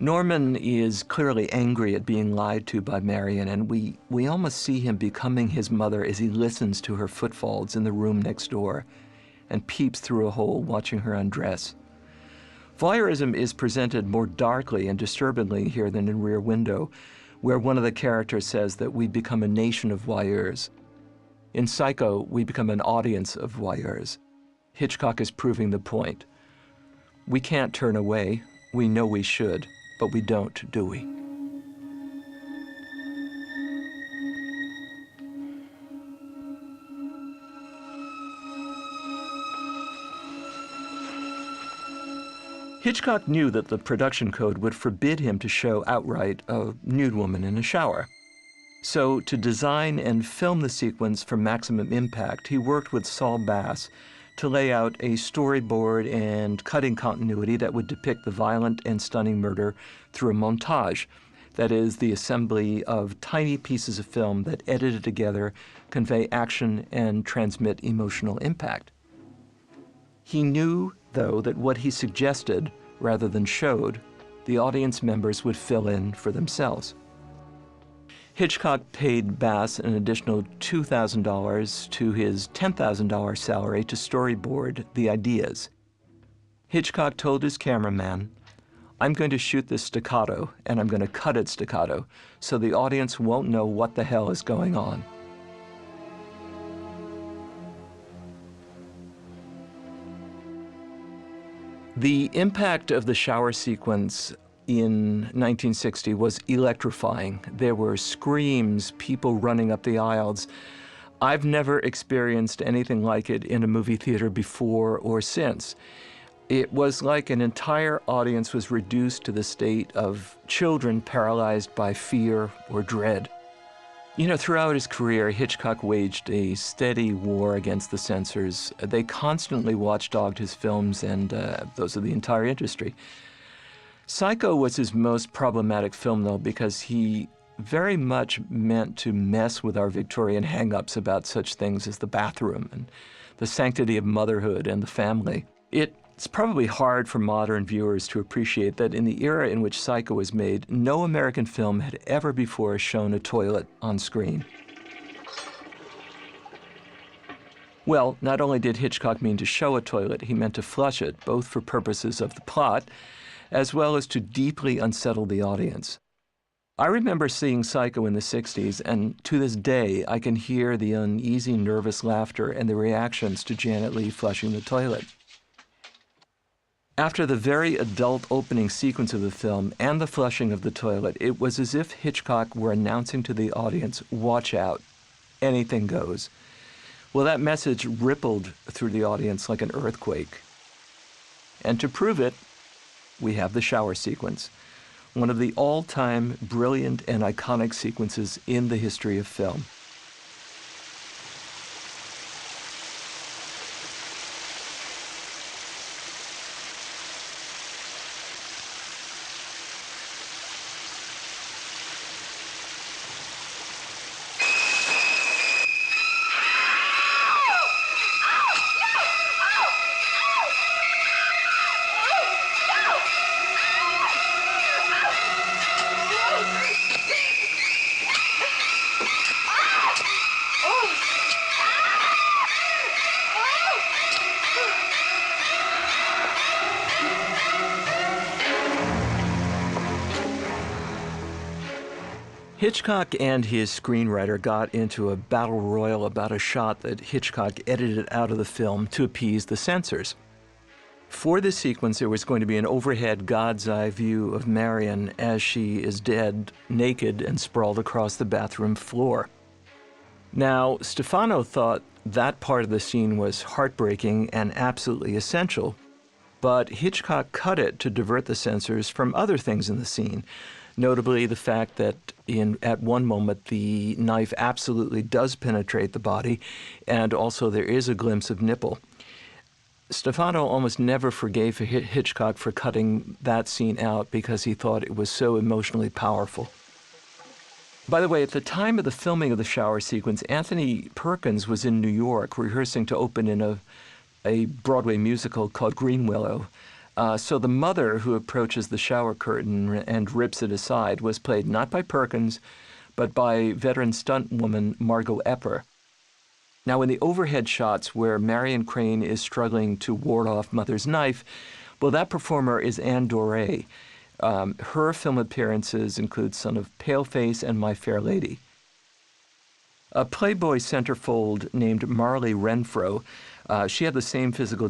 Norman is clearly angry at being lied to by Marion, and we almost see him becoming his mother as he listens to her footfalls in the room next door and peeps through a hole watching her undress. Voyeurism is presented more darkly and disturbingly here than in Rear Window, where one of the characters says that we become a nation of voyeurs. In Psycho, we become an audience of voyeurs. Hitchcock is proving the point. We can't turn away. We know we should, but we don't, do we? Hitchcock knew that the production code would forbid him to show outright a nude woman in a shower. So to design and film the sequence for maximum impact, he worked with Saul Bass to lay out a storyboard and cutting continuity that would depict the violent and stunning murder through a montage. That is, the assembly of tiny pieces of film that, edited together, convey action and transmit emotional impact. He knew, though, that what he suggested, rather than showed, the audience members would fill in for themselves. Hitchcock paid Bass an additional $2,000 to his $10,000 salary to storyboard the ideas. Hitchcock told his cameraman, "I'm going to shoot this staccato, and I'm going to cut it staccato, so the audience won't know what the hell is going on." The impact of the shower sequence in 1960 was electrifying. There were screams, people running up the aisles. I've never experienced anything like it in a movie theater before or since. It was like an entire audience was reduced to the state of children paralyzed by fear or dread. You know, throughout his career, Hitchcock waged a steady war against the censors. They constantly watchdogged his films, and those of the entire industry. Psycho was his most problematic film, though, because he very much meant to mess with our Victorian hang-ups about such things as the bathroom and the sanctity of motherhood and the family. It's probably hard for modern viewers to appreciate that in the era in which Psycho was made, no American film had ever before shown a toilet on screen. Well, not only did Hitchcock mean to show a toilet, he meant to flush it, both for purposes of the plot, as well as to deeply unsettle the audience. I remember seeing Psycho in the 60s, and to this day, I can hear the uneasy, nervous laughter and the reactions to Janet Leigh flushing the toilet. After the very adult opening sequence of the film and the flushing of the toilet, it was as if Hitchcock were announcing to the audience, "Watch out, anything goes." Well, that message rippled through the audience like an earthquake. And to prove it, we have the shower sequence, one of the all-time brilliant and iconic sequences in the history of film. Hitchcock and his screenwriter got into a battle royal about a shot that Hitchcock edited out of the film to appease the censors. For this sequence, there was going to be an overhead God's eye view of Marion as she is dead, naked, and sprawled across the bathroom floor. Now, Stefano thought that part of the scene was heartbreaking and absolutely essential, but Hitchcock cut it to divert the censors from other things in the scene, notably the fact that at one moment the knife absolutely does penetrate the body, and also there is a glimpse of nipple. Stefano almost never forgave Hitchcock for cutting that scene out because he thought it was so emotionally powerful. By the way, at the time of the filming of the shower sequence, Anthony Perkins was in New York rehearsing to open in a Broadway musical called Green Willow. So the mother who approaches the shower curtain and rips it aside was played not by Perkins, but by veteran stunt woman Margot Epper. Now, in the overhead shots where Marion Crane is struggling to ward off Mother's knife, well, that performer is Anne Doré. Her film appearances include Son of Paleface and My Fair Lady. A Playboy centerfold named Marley Renfro, she had the same physical